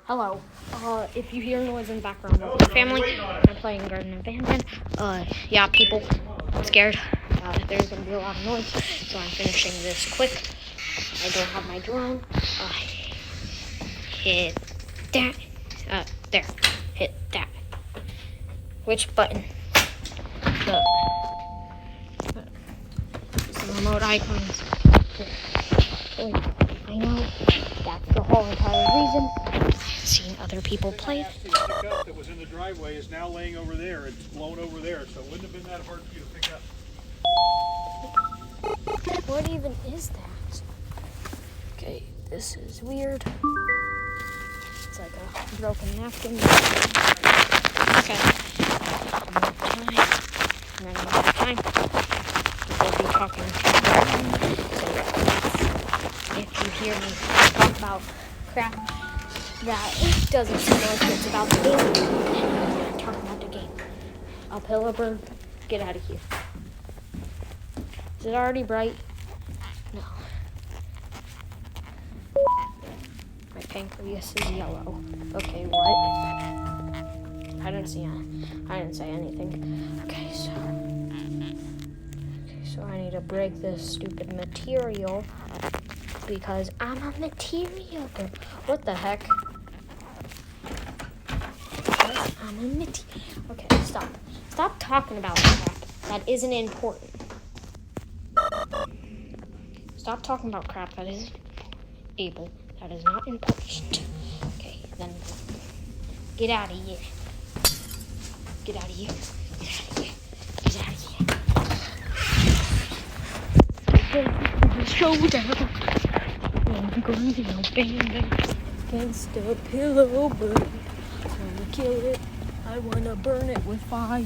Hello. If you hear noise in the background of my family, I'm playing Garden Abandon. Yeah, people, I'm scared. There's gonna be a lot of noise, so I'm finishing this quick. I don't have my drone. Hit that. There. Hit that. Which button? The remote icons. Wait, I know. That's the whole entire reason. Seeing other people play. The pickup that was in the driveway is now laying over there. It's blown over there, so it wouldn't have been that hard for you to pick up. What even is that? Okay, this is weird. It's like a broken napkin. Okay. I'm running out of time. We'll be talking. So if you hear me talk about crap that doesn't seem like it's about the game, I'm talking about the game. Uphill bird, get out of here. Is it already bright? No. My pancreas is yellow. Okay, what? I didn't say anything. Okay, so I need to break this stupid material because I'm a material girl. What the heck? I'm a material. Okay, stop. Stop talking about crap that isn't important. Stop talking about crap that isn't able. That is not important. Okay, then get out of here. Get out of here. Get out of here. Get out of here. Okay, showdown. I'm going to bang against the pillow bird. Wanna kill it. I wanna burn it with fire.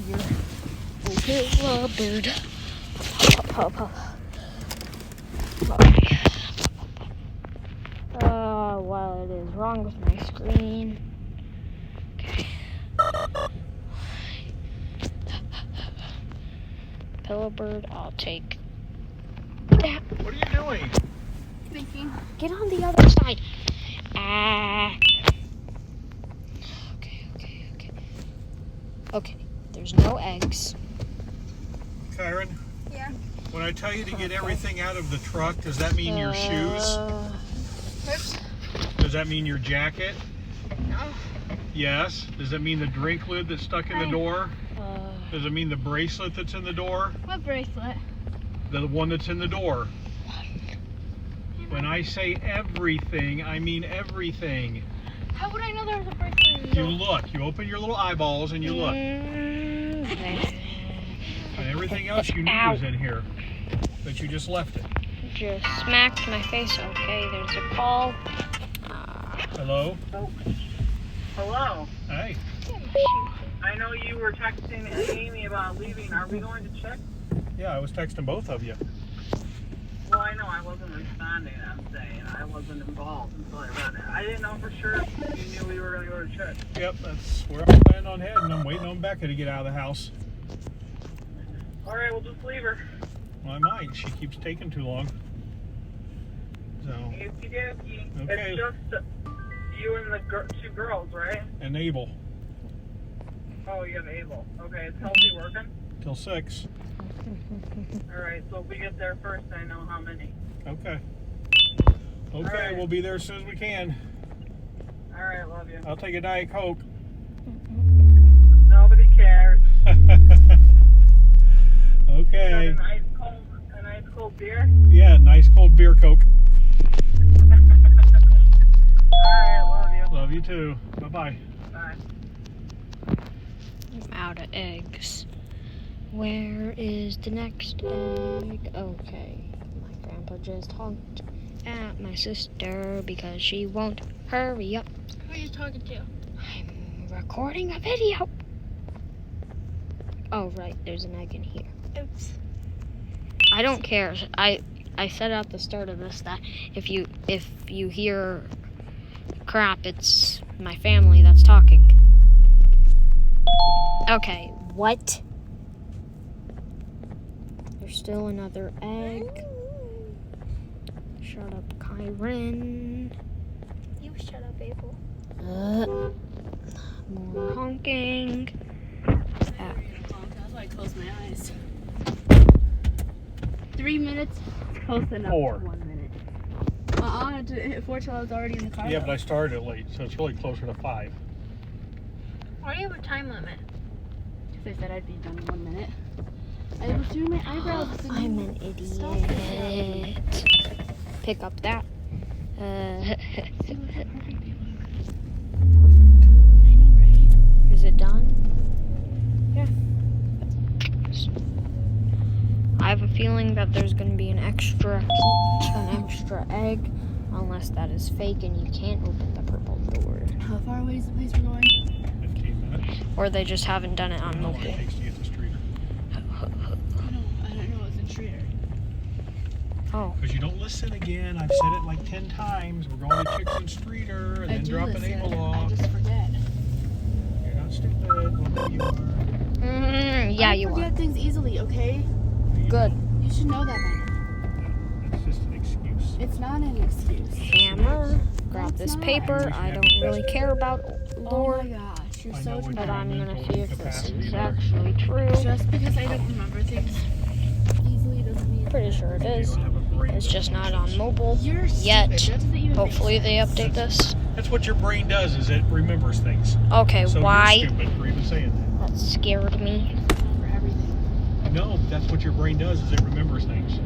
Oh, pillow bird. What is wrong with my screen? Okay. Pillow bird, I'll take that. What are you doing? Thinking. Get on the other side. Okay, there's no eggs. Kyron? Yeah. When I tell you to get everything out of the truck, does that mean your shoes? Oops. Does that mean your jacket? No. Yes. Does that mean the drink lid that's stuck in the door? Does it mean the bracelet that's in the door? What bracelet? The one that's in the door. When I say everything, I mean everything. How would I know there was a bracelet in the You door? look. You open your little eyeballs and you look. And everything else you need is in here. But you just left it. Just smacked my face. Okay, there's a call. Hello? Oh. Hello. Hey. I know you were texting Amy about leaving. Are we going to check? Yeah, I was texting both of you. Well, I know I wasn't responding. I'm saying I wasn't involved until I read it. I didn't know for sure if you knew we were going to go to church. Yep, that's where I'm planning on heading. I'm waiting on Becca to get out of the house. All right, we'll just leave her. Well, I might. She keeps taking too long. So, Okie dokie. Okay. It's just you and the two girls, right? and Abel Oh, you have Abel. Okay, is Healthy working? till 6. All right, so if we get there first, I know how many. Okay. Okay, right. we'll be there as soon as we can. All right, love you. I'll take a Diet Coke. Nobody cares. Okay. Got a nice cold beer? Yeah, nice cold beer Coke. Alright, love you. Love you too. Bye-bye. Bye. I'm out of eggs. Where is the next egg? Okay. My grandpa just honked at my sister because she won't hurry up. Who are you talking to? I'm recording a video. Oh, right. There's an egg in here. Oops. I don't care. I said at the start of this that if you hear crap, it's my family that's talking. Okay, what? There's still another egg. Shut up, Kyron. You shut up, Abel. Ugh. honking. That's why I closed my eyes. 3 minutes. Close enough. 4. 1 minute. I didn't hit 4 till I was already in the car. Yeah, but I started it late, so it's really closer to 5. Why do you have a time limit? Because I said I'd be done in 1 minute. I was doing my eyebrows. I'm an idiot. Pick up that. I know, right? Is it done? Yeah. I have a feeling that there's going to be an extra egg, unless that is fake and you can't open the purple door. How far away is the place we're going? 15 minutes. Or they just haven't done it on How long mobile. it takes to get to Streeter. I don't know. It's in Streeter. Oh. Because you don't listen again. I've said it like 10 times. We're going to Chicks and Streeter and I then do dropping listen. Abel I off. just forget. You're not stupid. Well, no, you are. Yeah, I you forget are. things easily, okay? You Good. don't. You should know that by now. It's just an excuse. It's not an excuse. Hammer. Grab That's this not. paper. I don't really care about Oh lore, my gosh, you're I know so what but dramatic. I'm gonna see if this Capacity is there. actually true. Just because I don't remember things easily doesn't mean Pretty sure it You is. don't have a brain It's that just not functions. on mobile you're yet. stupid. That doesn't even Hopefully they make sense. update this. That's what your brain does, is it remembers things. Okay, So why? you're stupid for even saying that. That scared me. For everything. No, that's what your brain does, is it remembers things.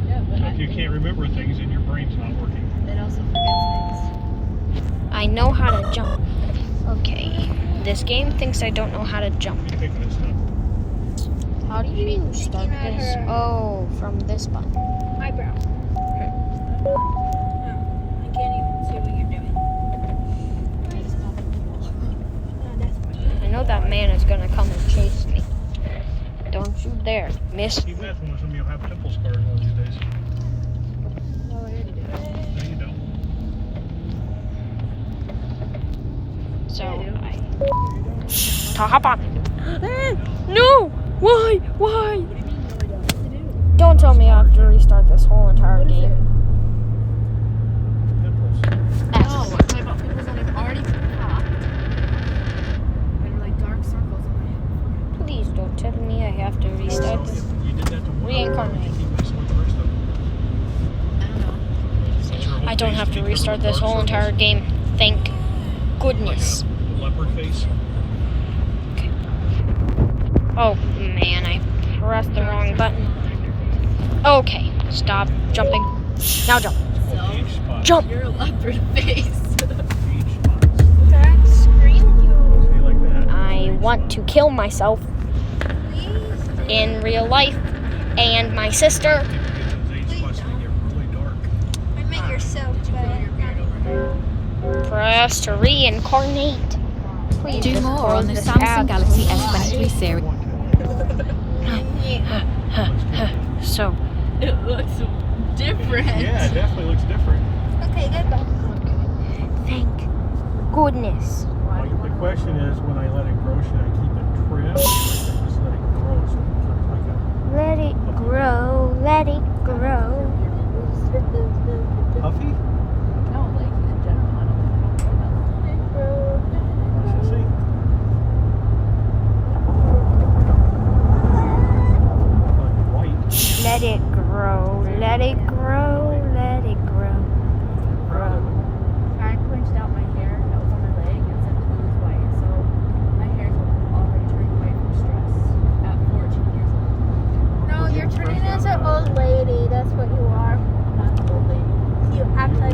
Yeah, but So I if you think can't remember things, then your brain's not working. it also forgets things. I know how to jump. Okay. This game thinks I don't know how to jump. You're picking at stuff. How do you start this? Oh, from this button. Eyebrow. I can't even see what you're doing. I just popped the I know that man is gonna come and chase me. Don't you dare, miss. Keep that one, some of you will have pimple scars one of these days. Oh, I already did. No, you don't. So I hop on. No! Why? Why? What do you mean, no, I don't? What to do? Don't tell me I have to restart this whole entire What is game. Pimples. No, I'm talking about pimples that I've already popped. And like dark circles on my head. Please don't tell me I have to restart So this. if you did that to one, Reincarnate. you keep messing with the rest of them. I don't know. That's your whole I don't face have to keep restart covered with this whole dark entire circles. game. Thank goodness. Like a leopard face. Oh man, I pressed the wrong button. Okay, stop jumping. Now jump. Oh, age spots. Jump. You're a leopard face. Age spots. See, like that. I want to kill myself in real life and my sister. People get those age spots and they get really dark. Admit yourself, but Press to reincarnate. Please Do just more close on the this Samsung ad, Galaxy please. S23 series. So, It looks different. Yeah, it definitely looks different. okay, goodbye. thank goodness. Like, the question is, when I let it grow, should I keep it trimmed or should I just let it grow so it becomes like a Let it grow, let it grow. puffy? No, like in general, I don't think I shall see. Like white. Let it grow, let it grow, let it grow. I pointed out my hair that was on my leg and said that it was white. So my hair's already turning white from stress at 14 years old. No, you're turning into an old lady. That's what you are. I'm not an old lady. You act like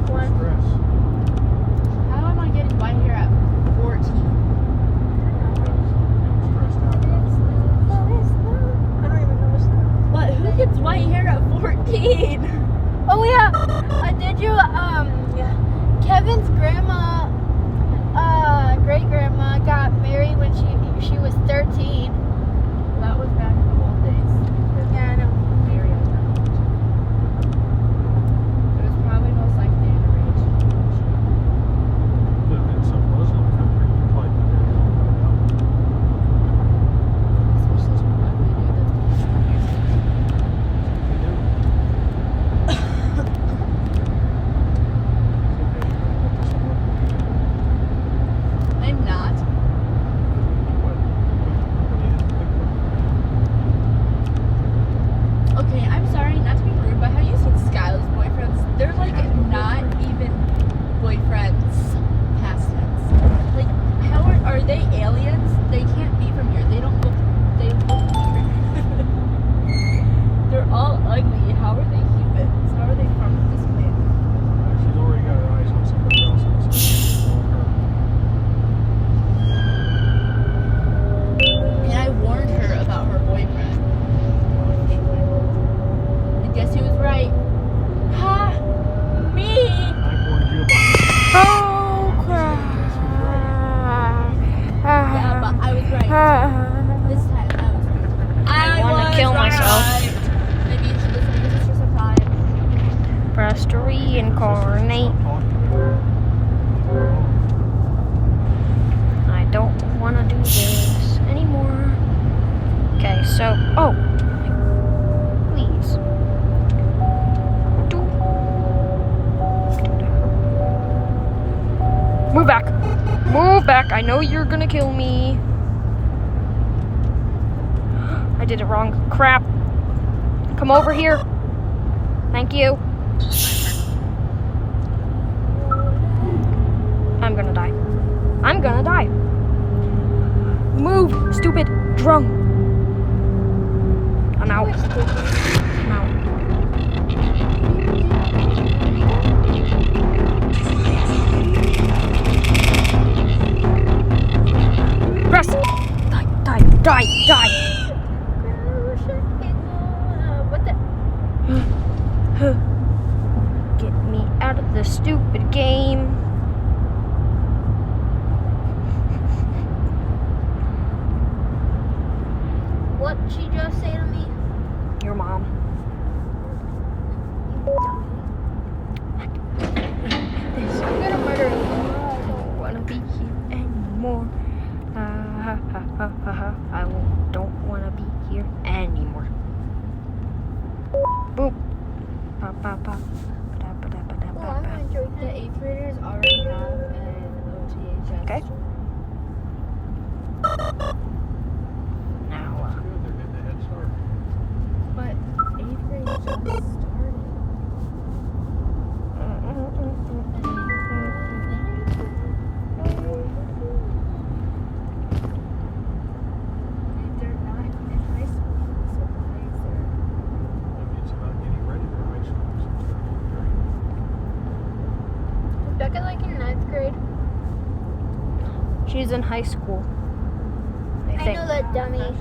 Maybe you should listen to your sister sometime. Press to reincarnate. I don't want to do this anymore. Okay, so, oh, please. Move back. Move back. I know you're gonna kill me. I did it wrong. Crap. Come over here. Thank you. I'm gonna die. I'm gonna die. Move, stupid drone. I'm out. I'm out. Press. Die. What the? Get me out of this stupid game. What did she just say to me? Your mom. I'm gonna murder you. I don't want to be here anymore. I don't want to be here anymore. Boop. Pa pa pa. Pa pa pa pa Well, I'm gonna enjoy The that. 8th graders already have an OTHS. Okay. Now, Good, they're getting a head start. But 8th grade just started. They're not in high school, so why is there? Maybe it's about getting ready for high school. Is Becca like in 9th grade? she's in high school. I I think. know that dummy.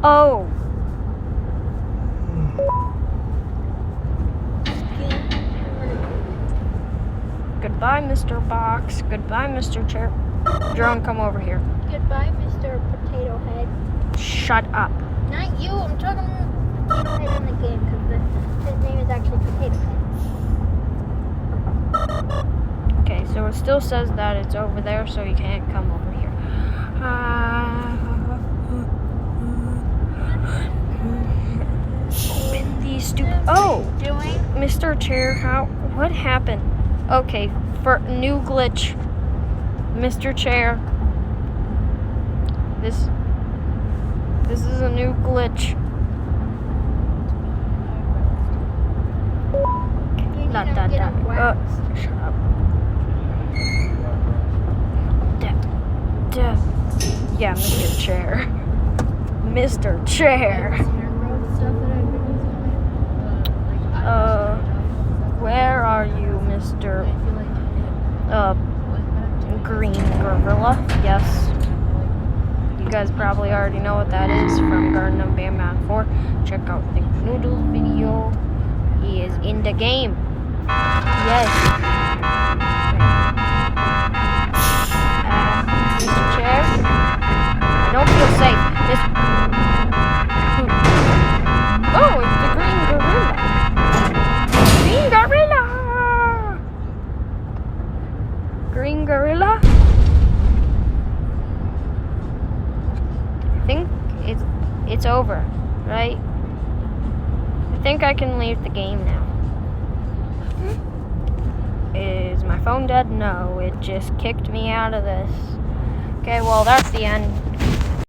Oh. Goodbye, Mr. Box. Goodbye, Mr. Chair. Drone, come over here. Goodbye, Mr. Potato Head. Shut up. Not you. I'm talking Potato Head in the game because his name is actually Potato Head. Okay, so it still says that it's over there, so you can't come over here. Open these stupid. Oh, Doing? Mr. Chair, what happened? Okay, for new glitch. Mr. Chair. This is a new glitch. You Dot, need to dot, get dot. him waxed. Shut up. Yeah, Mr. Chair. Mr. Chair. Where are you, Mr. Green Gorilla? Yes. You guys probably already know what that is from Garden of Bam 4. Check out the Noodles video. He is in the game. Yes. Mr. Chair? I don't feel safe. Oh, it's the Green Gorilla. Green Gorilla! Green Gorilla? I think it's over, right? I think I can leave the game now. Is my phone dead? No, it just kicked me out of this. Okay, well, that's the end.